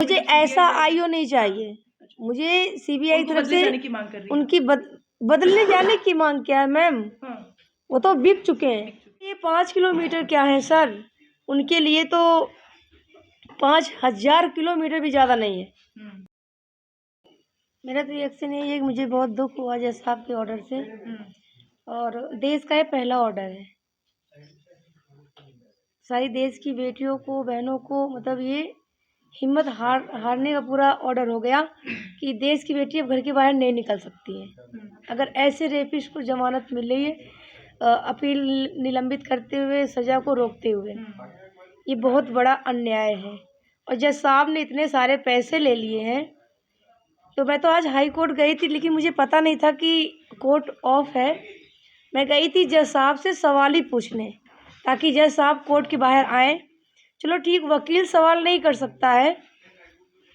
मुझे ऐसा आईओ नहीं चाहिए। मुझे सीबीआई तरफ से उनकी बदलने जाने की मांग क्या है मैम? वो तो बिक चुके हैं। ये 5 किलोमीटर क्या है सर? उनके लिए तो 5,000 किलोमीटर भी ज़्यादा नहीं है। मेरा तो रिएक्शन यही है कि मुझे बहुत दुख हुआ जज साहब के ऑर्डर से, और देश का ये पहला ऑर्डर है। सारी देश की बेटियों को, बहनों को मतलब ये हिम्मत हारने का पूरा ऑर्डर हो गया कि देश की बेटी अब घर के बाहर नहीं निकल सकती है। अगर ऐसे रेपिस्ट को जमानत मिल रही है, अपील निलंबित करते हुए, सज़ा को रोकते हुए, ये बहुत बड़ा अन्याय है। और जज साहब ने इतने सारे पैसे ले लिए हैं। तो मैं तो आज हाई कोर्ट गई थी, लेकिन मुझे पता नहीं था कि कोर्ट ऑफ है। मैं गई थी जज साहब से सवाल ही पूछने, ताकि जज साहब कोर्ट के बाहर आएँ। चलो ठीक, वकील सवाल नहीं कर सकता है,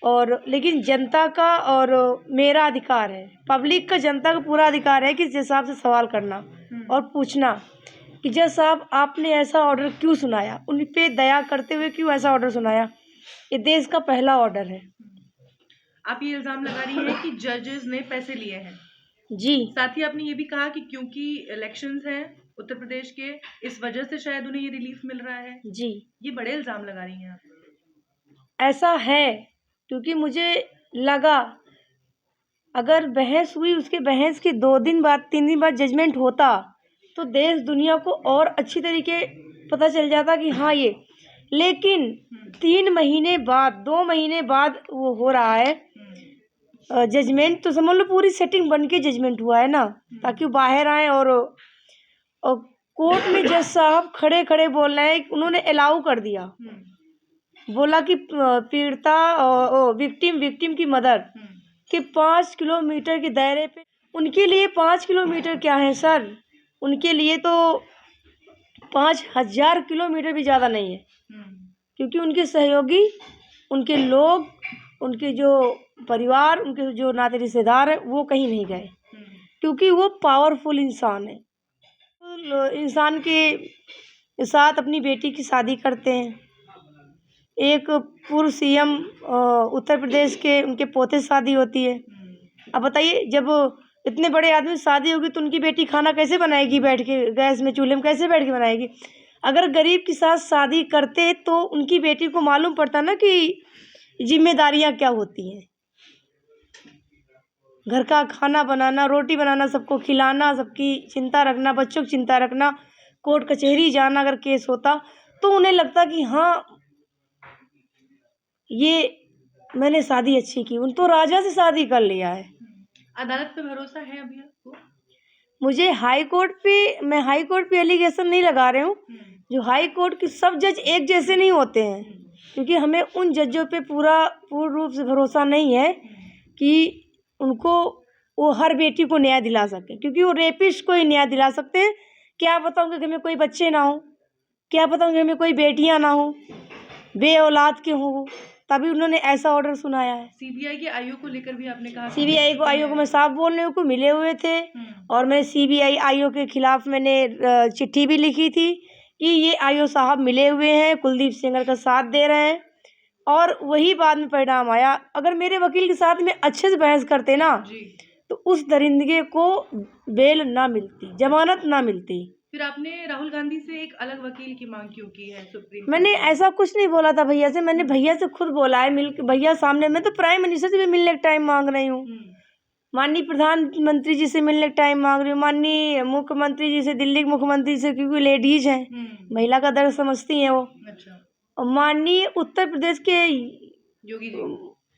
और लेकिन जनता का और मेरा अधिकार है, पब्लिक का, जनता का पूरा अधिकार है कि जज साहब से सवाल करना और पूछना कि जज साहब आपने ऐसा ऑर्डर क्यों सुनाया, उन पे दया करते हुए क्यों ऐसा ऑर्डर सुनाया। ये देश का पहला ऑर्डर है। आप ये इल्जाम लगा रही हैं कि जजेस ने पैसे लिए हैं। जी। साथ ही आपने ये भी कहा कि क्योंकि इलेक्शंस हैं उत्तर प्रदेश के, इस वजह से शायद उन्हें ये रिलीफ मिल रहा है। जी, ये बड़े इल्जाम लगा रही हैं आप। ऐसा है, क्योंकि मुझे लगा अगर बहस हुई, उसके बहस के 2 दिन बाद, 3 दिन बाद जजमेंट होता, तो देश दुनिया को और अच्छी तरीके पता चल जाता कि हाँ ये। लेकिन 3 महीने बाद, 2 महीने बाद वो हो रहा है जजमेंट। तो समझ लो पूरी सेटिंग बन के जजमेंट हुआ है ना, ताकि वो बाहर आए। और कोर्ट में जज साहब खड़े खड़े बोल रहे हैं, उन्होंने अलाउ कर दिया, बोला कि पीड़िता विक्टिम की मदर कि 5 किलोमीटर के दायरे पे, उनके लिए 5 किलोमीटर क्या है सर? उनके लिए तो 5,000 किलोमीटर भी ज़्यादा नहीं है। क्योंकि उनके सहयोगी, उनके लोग, उनके जो परिवार, उनके जो नाते रिश्तेदार हैं, वो कहीं नहीं गए, क्योंकि वो पावरफुल इंसान है। इंसान के साथ अपनी बेटी की शादी करते हैं। एक पूर्व सीएम उत्तर प्रदेश के, उनके पोते से शादी होती है। अब बताइए, जब इतने बड़े आदमी से शादी होगी तो उनकी बेटी खाना कैसे बनाएगी? बैठ के गैस में, चूल्हे में कैसे बैठ के बनाएगी? अगर गरीब के साथ शादी करते तो उनकी बेटी को मालूम पड़ता ना कि जिम्मेदारियां क्या होती हैं। घर का खाना बनाना, रोटी बनाना, सबको खिलाना, सबकी चिंता रखना, बच्चों की चिंता रखना, कोर्ट कचहरी जाना अगर केस होता, तो उन्हें लगता कि हाँ ये मैंने शादी अच्छी की। उन तो राजा से शादी कर लिया है। अदालत पे भरोसा है अभी आपको? मुझे हाई कोर्ट पे, मैं हाई कोर्ट पे एलिगेशन नहीं लगा रही हूँ। जो हाई कोर्ट के सब जज एक जैसे नहीं होते हैं, क्योंकि हमें उन जजों पे पूर्ण रूप से भरोसा नहीं है कि उनको, वो हर बेटी को न्याय दिला सके, क्योंकि वो रेपिस्ट को ही न्याय दिला सकते हैं। क्या पता उनके घर में कोई बच्चे ना हो, क्या पता उनके घर में कोई बेटियां ना हो, बे औलाद के हों, तभी उन्होंने ऐसा ऑर्डर सुनाया है। सीबीआई के आईओ को लेकर भी आपने कहा, सीबीआई को, आईओ को मैं साफ बोलने को मिले हुए थे, और मैं सीबीआई आईओ के खिलाफ मैंने चिट्ठी भी लिखी थी कि ये आईओ साहब मिले हुए हैं, कुलदीप सेंगर का साथ दे रहे हैं। और वही बाद में परिणाम आया। अगर मेरे वकील के साथ में अच्छे से बहस करते ना, तो उस दरिंदे को बेल ना मिलती, जमानत ना मिलती। फिर आपने राहुल गांधी से एक अलग वकील की मांग क्यों की है सुप्रीम? मैंने ऐसा कुछ नहीं बोला था भैया से। मैंने भैया से खुद बोला है, मिल भैया सामने। मैं तो प्राइम मिनिस्टर से भी मिलने का टाइम मांग रही हूँ, माननीय प्रधानमंत्री जी से मिलने का टाइम मांग रही हूँ, माननीय मुख्यमंत्री जी से, दिल्ली के मुख्यमंत्री से, क्योंकि लेडीज हैं, महिला का दर्द समझती हैं वो। अच्छा। और माननीय उत्तर प्रदेश के योगी जी,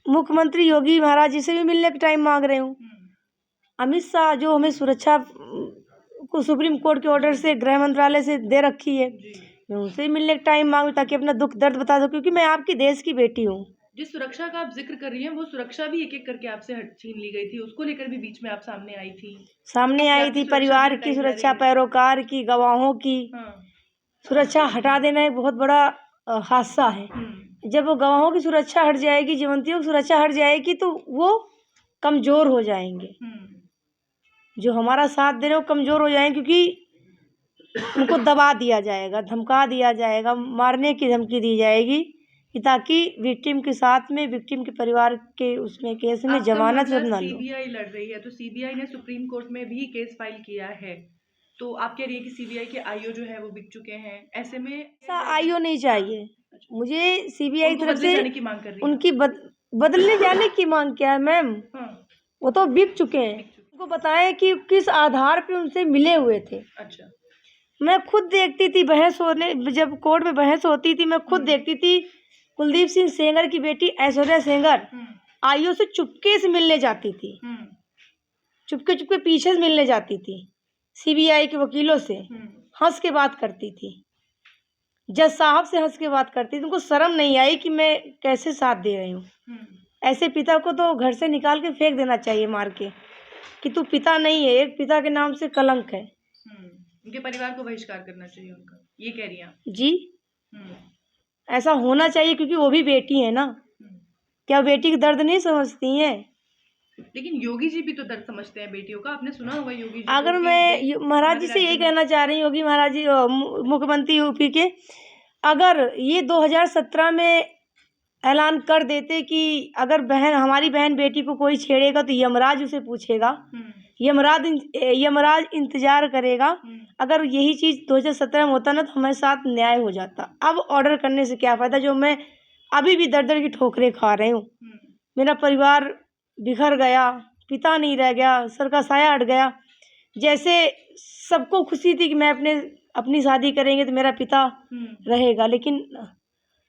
मुख्यमंत्री योगी महाराज जी से भी मिलने का टाइम मांग रही हूँ। अमित शाह जो हमें सुरक्षा को सुप्रीम कोर्ट के ऑर्डर से गृह मंत्रालय से दे रखी है, मैं उनसे मिलने का टाइम मांगू, ताकि अपना दुख दर्द बता सकूं, क्योंकि मैं आपकी देश की बेटी हूँ। जिस सुरक्षा का आप जिक्र कर रही हैं, वो सुरक्षा भी एक एक करके आपसे छीन ली गई थी। उसको लेकर भी बीच में आप सामने आई थी। परिवार की सुरक्षा, पैरोकार की, गवाहों की सुरक्षा हटा देना एक बहुत बड़ा हादसा है। जब वो गवाहों की सुरक्षा हट जाएगी, जीवंतियों की सुरक्षा हट जाएगी, तो वो कमजोर हो जाएंगे। जो हमारा साथ दे रहे हो कमजोर हो जाएंगे, क्योंकि उनको दबा दिया जाएगा, धमका दिया जाएगा, मारने की धमकी दी जाएगी पिता की विक्टिम के साथ में, विक्टिम के परिवार के उसमें केस में आपका जमानत मामला जब ना लो। सीबीआई लड़ रही है, तो सीबीआई ने सुप्रीम कोर्ट में भी केस फाइल किया है, तो आप कह रही है कि सीबीआई के आईओ जो है वो बिक चुके हैं, ऐसे में ऐसा आईओ नहीं चाहिए मुझे। सीबीआई उनको तरफ बदले से जाने की मांग कर रही है उनकी बदलने जाने की मांग क्या है मैम? हाँ, वो तो बिक चुके हैं। बिक चुके। उनको बताएं कि किस आधार पे उनसे मिले हुए थे। अच्छा, मैं खुद देखती थी बहस होने, जब कोर्ट में बहस होती थी मैं खुद देखती थी। कुलदीप सिंह सेंगर की बेटी ऐश्वर्या सेंगर आईओ से चुपके से मिलने जाती थी, चुपके चुपके पीछे से मिलने जाती थी, सीबीआई के वकीलों से हंस के बात करती थी, जज साहब से हंस के बात करती थी। उनको शर्म नहीं आई कि मैं कैसे साथ दे रही हूँ। ऐसे पिता को तो घर से निकाल के फेंक देना चाहिए मार के, कि तू पिता नहीं है, एक पिता के नाम से कलंक है। उनके परिवार को बहिष्कार करना चाहिए उनका, ये कह रही हैं आप? जी, ऐसा होना चाहिए, क्योंकि वो भी बेटी है ना। क्या बेटी का दर्द नहीं समझती हैं? लेकिन योगी जी भी तो दर्द समझते हैं बेटियों का, आपने सुना होगा योगी जी अगर को कि मैं महाराज जी से यही कहना चाह रही हूँ, योगी महाराज जी मुख्यमंत्री यूपी के, अगर ये 2017 में ऐलान कर देते कि अगर हमारी बहन बेटी को कोई छेड़ेगा तो यमराज उसे पूछेगा, यमराज इंतजार करेगा। अगर यही चीज़ 2017 में होता ना तो हमारे साथ न्याय हो जाता। अब ऑर्डर करने से क्या फ़ायदा, जो मैं अभी भी दर दर की ठोकरें खा रही हूँ। मेरा परिवार बिखर गया, पिता नहीं रह गया, सर का साया हट गया। जैसे सबको खुशी थी कि मैं अपनी शादी करेंगे तो मेरा पिता रहेगा, लेकिन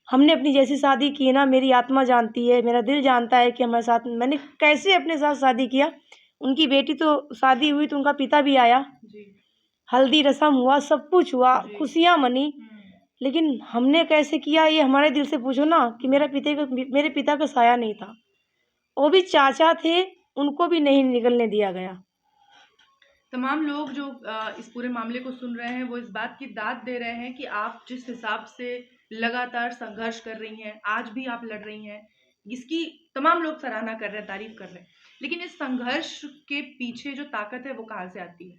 हमने अपनी जैसी शादी की ना, मेरी आत्मा जानती है, मेरा दिल जानता है कि हमारे साथ मैंने कैसे अपने साथ शादी किया। उनकी बेटी तो शादी हुई तो उनका पिता भी आया, हल्दी रस्म हुआ, सब कुछ हुआ, खुशियाँ मनी, लेकिन हमने कैसे किया ये हमारे दिल से पूछो ना। कि मेरे पिता का साया नहीं था, वो भी चाचा थे, उनको भी नहीं निकलने दिया गया। तमाम लोग जो इस पूरे मामले को सुन रहे हैं वो इस बात की दाद दे रहे हैं कि आप जिस हिसाब से लगातार संघर्ष कर रही हैं, आज भी आप लड़ रही हैं, इसकी तमाम लोग सराहना कर रहे हैं, तारीफ कर रहे हैं। लेकिन इस संघर्ष के पीछे जो ताकत है वो कहाँ से आती है?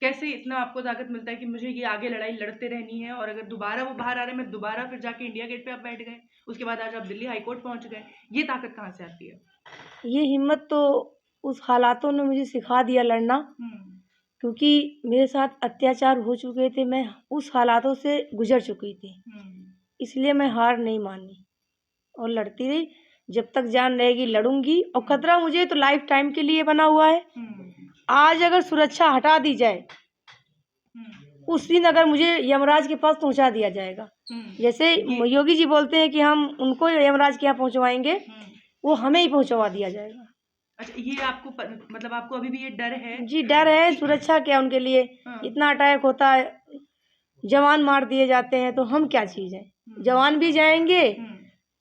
कैसे इतना आपको ताकत मिलता है कि मुझे ये आगे लड़ाई लड़ते रहनी है, और अगर दोबारा वो बाहर आ रहे हैं मैं दोबारा फिर जाके इंडिया गेट पे आप बैठ गए, उसके बाद आज आप दिल्ली हाई कोर्ट पहुंच गए, ये ताकत कहाँ से आती है? ये हिम्मत तो उस हालातों ने मुझे सिखा दिया लड़ना, क्योंकि मेरे साथ अत्याचार हो चुके थे, मैं उस हालातों से गुजर चुकी थी, इसलिए मैं हार नहीं मानी और लड़ती रही। जब तक जान रहेगी लड़ूंगी, और खतरा मुझे तो लाइफ टाइम के लिए बना हुआ है। आज अगर सुरक्षा हटा दी जाए, उस दिन अगर मुझे यमराज के पास पहुंचा दिया जाएगा। जैसे योगी जी बोलते हैं कि हम उनको यमराज के यहाँ पहुंचवाएंगे, वो हमें ही पहुंचवा दिया जाएगा। अच्छा, ये आपको मतलब आपको अभी भी ये डर है? जी, डर है। सुरक्षा क्या उनके लिए? इतना अटैक होता है, जवान मार दिए जाते हैं, तो हम क्या चीज़ है? जवान भी जाएंगे,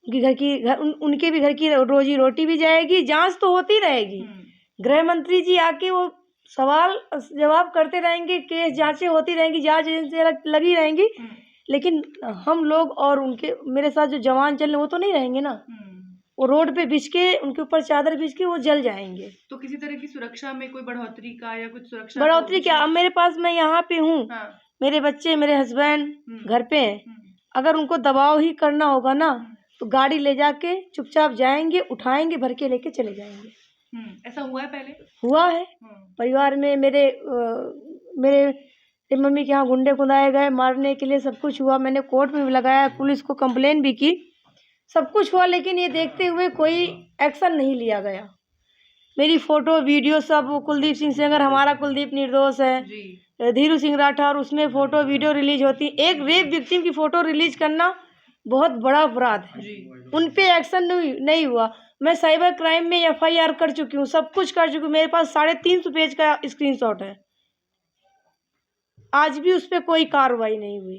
उनके भी घर की रोजी रोटी भी जाएगी, जांच तो होती रहेगी। गृह मंत्री जी आके वो सवाल जवाब करते रहेंगे, केस जांचें होती रहेंगी, जांच एजेंसी लगी रहेंगी, लेकिन हम लोग और मेरे साथ जो जवान चल रहे वो तो नहीं रहेंगे ना। वो रोड पे बिछ के, उनके ऊपर चादर बिछ के वो जल जाएंगे। तो किसी तरह की सुरक्षा में कोई बढ़ोतरी का या कुछ सुरक्षा? बढ़ोतरी क्या, अब मेरे पास, मैं यहाँ पे हूँ, मेरे बच्चे, मेरे हस्बैंड घर पे हैं। अगर उनको दबाव ही करना होगा ना तो गाड़ी ले जाके चुपचाप जाएंगे, उठाएंगे, भर के लेके चले जाएंगे। ऐसा हुआ है पहले? हुआ है। परिवार में मेरे मम्मी के यहाँ गुंडे खुदाए गए मारने के लिए, सब कुछ हुआ। मैंने कोर्ट में भी लगाया, पुलिस को कंप्लेन भी की, सब कुछ हुआ, लेकिन ये देखते हुए कोई एक्शन नहीं लिया गया। मेरी फ़ोटो वीडियो सब, कुलदीप सिंह सेंगर, हमारा कुलदीप निर्दोष है, धीरू सिंह राठौर, उसमें फ़ोटो वीडियो रिलीज होती। एक रेप विक्टिम की फ़ोटो रिलीज करना बहुत बड़ा अपराध है, उन पे एक्शन नहीं हुआ। मैं साइबर क्राइम में FIR कर चुकी हूँ, सब कुछ कर चुकी हूँ, मेरे पास 350 पेज का स्क्रीनशॉट है, आज भी उस पर कोई कार्रवाई नहीं हुई।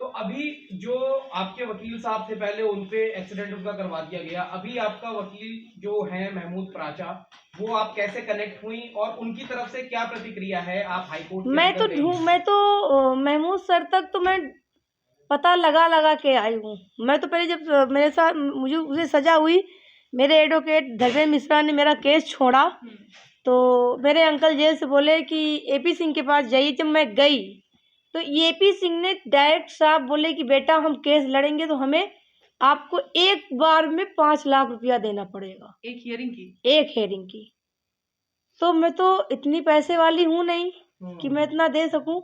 तो अभी जो आपके वकील साहब थे पहले, उन पे एक्सीडेंट उनका करवा दिया गया, अभी आपका वकील जो है महमूद प्राचा, वो आप कैसे कनेक्ट हुई और उनकी तरफ से क्या प्रतिक्रिया है? आप हाईकोर्ट मैं तो महमूद सर तक तो मैं पता लगा के आई हूँ। मैं तो पहले जब मेरे साथ उसे सजा हुई, मेरे एडवोकेट धर्मेंद्र मिश्रा ने मेरा केस छोड़ा, तो मेरे अंकल जेल से बोले कि AP सिंह के पास जाइए। जब मैं गई तो AP सिंह ने डायरेक्ट साहब बोले कि बेटा हम केस लड़ेंगे तो हमें आपको एक बार में 5 लाख रुपया देना पड़ेगा, एक हियरिंग की? एक हेयरिंग की। तो मैं तो इतनी पैसे वाली हूँ नहीं कि मैं इतना दे सकूं।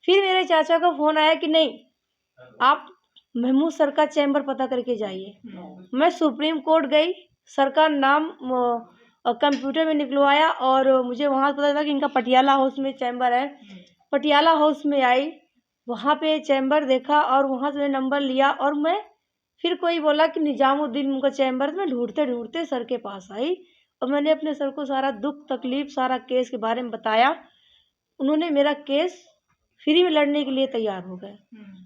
फिर मेरे चाचा का फ़ोन आया कि नहीं, आप महमूद सर का चैम्बर पता करके जाइए। मैं सुप्रीम कोर्ट गई, सर का नाम कंप्यूटर में निकलवाया और मुझे वहाँ पता था कि इनका पटियाला हाउस में चैम्बर है। पटियाला हाउस में आई, वहाँ पे चैम्बर देखा और वहाँ से नंबर लिया और मैं फिर कोई बोला कि निजामुद्दीन उनका चैम्बर। मैं ढूंढते ढूंढते सर के पास आई और मैंने अपने सर को सारा दुख तकलीफ सारा केस के बारे में बताया। उन्होंने मेरा केस फ्री में लड़ने के लिए तैयार हो गए।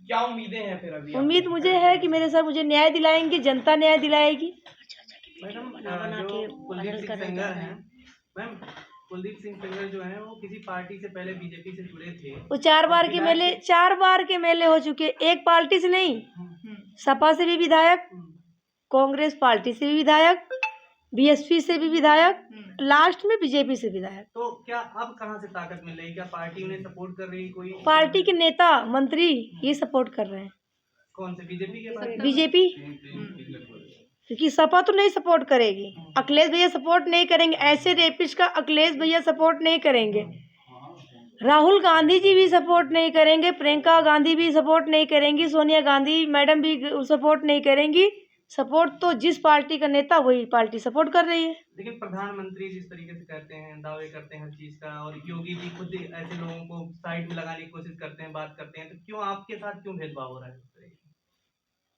क्या उम्मीदें हैं फिर अभी? उम्मीद मुझे है कि मेरे सर मुझे न्याय दिलाएंगे, जनता न्याय दिलाएगी। मैडम, जो कुलदीप सिंह सेंगर हैं, मैम कुलदीप सिंह सेंगर जो हैं वो किसी पार्टी से पहले बीजेपी से जुड़े थे। वो 4 बार के मेले हो चुके, एक पार्टी से नहीं, सपा से भी विधायक, कांग्रेस पार्टी से भी विधायक, बीएसपी से भी विधायक, लास्ट में बीजेपी से विधायक। तो क्या अब कहाँ से ताकत मिल रही? क्या पार्टी उन्हें सपोर्ट कर रही? कोई पार्टी के नेता मंत्री ये सपोर्ट कर रहे हैं। कौन से? बीजेपी के? बीजेपी, क्योंकि सपा तो नहीं सपोर्ट करेगी, अखिलेश भैया सपोर्ट नहीं करेंगे, ऐसे रेपिस्ट का अखिलेश भैया सपोर्ट नहीं करेंगे, राहुल गांधी जी भी सपोर्ट नहीं करेंगे, प्रियंका गांधी भी सपोर्ट नहीं करेंगी, सोनिया गांधी मैडम भी सपोर्ट नहीं करेंगी। सपोर्ट तो जिस पार्टी का नेता वही पार्टी सपोर्ट कर रही है। लेकिन प्रधानमंत्री जिस तरीके से करते हैं, दावे करते हैं हर चीज का, और योगी जी खुद ऐसे लोगों को साइड में लगाने की कोशिश करते हैं, बात करते हैं, तो क्यों आपके साथ क्यों भेदभाव हो रहा है?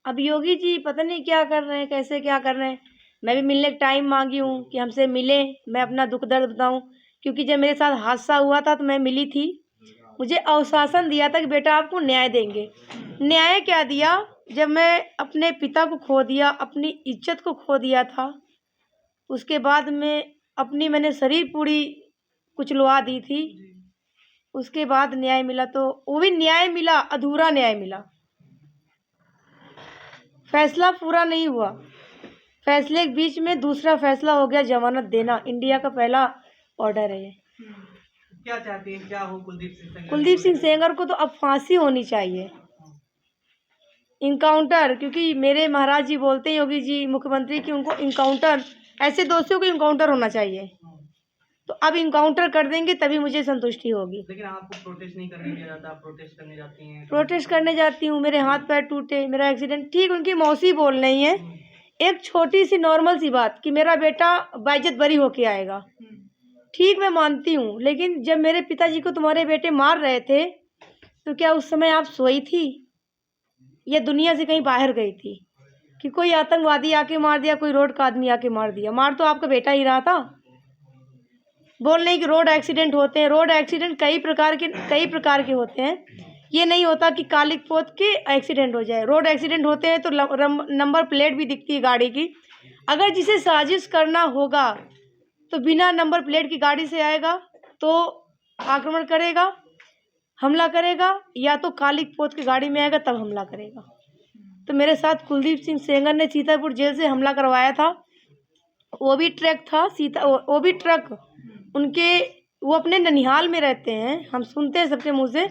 अब योगी जी पता नहीं क्या कर रहे हैं, कैसे क्या कर रहे हैं। मैं भी मिलने का टाइम मांगी हूँ कि हमसे मिले, मैं अपना दुख दर्द बताऊँ, क्योंकि जब मेरे साथ हादसा हुआ था तो मैं मिली थी। मुझे आश्वासन दिया था कि बेटा आपको न्याय देंगे। न्याय क्या दिया? जब मैं अपने पिता को खो दिया, अपनी इज्जत को खो दिया था, उसके बाद में मैंने शरीर पूरी कुचलवा दी थी। उसके बाद न्याय मिला, तो वो भी न्याय मिला, अधूरा न्याय मिला, फैसला पूरा नहीं हुआ। फैसले के बीच में दूसरा फैसला हो गया, जमानत देना। इंडिया का पहला ऑर्डर है ये। क्या चाहते हैं, क्या हो कुलदीप सिंह सेंगर? कुलदीप सिंह सेंगर को तो अब फांसी होनी चाहिए, इनकाउंटर, क्योंकि मेरे महाराज जी बोलते हैं योगी जी मुख्यमंत्री की उनको इनकाउंटर, ऐसे दोषियों को इनकाउंटर होना चाहिए। तो अब इनकाउंटर कर देंगे तभी मुझे संतुष्टि होगी। लेकिन आपको प्रोटेस्ट नहीं करने दिया जाता, आप प्रोटेस्ट करने जाती हैं? प्रोटेस्ट करने जाती हूँ, मेरे हाथ पैर टूटे, मेरा एक्सीडेंट, ठीक उनकी मौसी बोल रही है एक छोटी सी नॉर्मल सी बात कि मेरा बेटा बाइज्जत बरी होके आएगा, ठीक मैं मानती हूँ, लेकिन जब मेरे पिताजी को तुम्हारे बेटे मार रहे थे तो क्या उस समय आप सोई थी या दुनिया से कहीं बाहर गई थी? कि कोई आतंकवादी आके मार दिया, कोई रोड का आदमी आके मार दिया? मार तो आपका बेटा ही रहा था। बोल नहीं कि रोड एक्सीडेंट होते हैं, रोड एक्सीडेंट कई प्रकार के होते हैं। ये नहीं होता कि कालिक पोत के एक्सीडेंट हो जाए। रोड एक्सीडेंट होते हैं तो नंबर प्लेट भी दिखती है गाड़ी की। अगर जिसे साजिश करना होगा तो बिना नंबर प्लेट की गाड़ी से आएगा तो आक्रमण करेगा, हमला करेगा, या तो कालिक पोत की गाड़ी में आएगा तब हमला करेगा। तो मेरे साथ कुलदीप सिंह सेंगर ने सीतापुर जेल से हमला करवाया था। वो भी ट्रक था, वो भी ट्रक उनके, वो अपने ननिहाल में रहते हैं, हम सुनते हैं सबके मुँह से,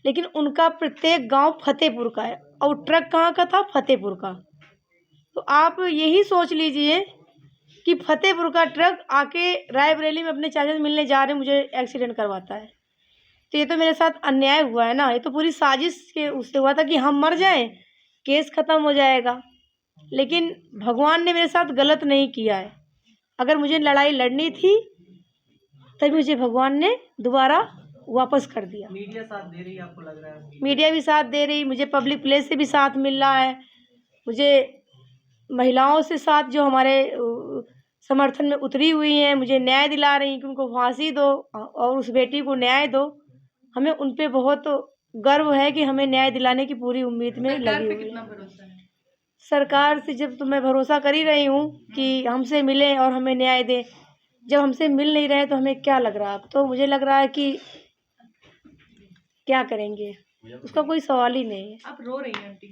लेकिन उनका प्रत्येक गांव फतेहपुर का है और ट्रक कहाँ का था? फतेहपुर का। तो आप यही सोच लीजिए कि फतेहपुर का ट्रक आके रायबरेली में अपने चाचा से मिलने जा रहे हैं, मुझे एक्सीडेंट करवाता है। तो ये तो मेरे साथ अन्याय हुआ है ना, ये तो पूरी साजिश के उससे हुआ था कि हम मर जाएं, केस ख़त्म हो जाएगा। लेकिन भगवान ने मेरे साथ गलत नहीं किया है। अगर मुझे लड़ाई लड़नी थी तभी मुझे भगवान ने दोबारा वापस कर दिया। मीडिया साथ दे रही है आपको लग रहा है? मीडिया भी साथ दे रही, मुझे पब्लिक प्लेस से भी साथ मिल रहा है, मुझे महिलाओं से साथ जो हमारे समर्थन में उतरी हुई हैं, मुझे न्याय दिला रही कि उनको फांसी दो और उस बेटी को न्याय दो। हमें उन पे बहुत गर्व है कि हमें न्याय दिलाने की पूरी उम्मीद में लगी हुई है। सरकार से जब तो मैं भरोसा कर ही रही हूँ कि हमसे मिलें और हमें न्याय दें। जब हमसे मिल नहीं रहे तो हमें क्या लग रहा है? तो मुझे लग रहा है कि क्या करेंगे, उसका कोई सवाल ही नहीं है। आप रो रही हैं आंटी?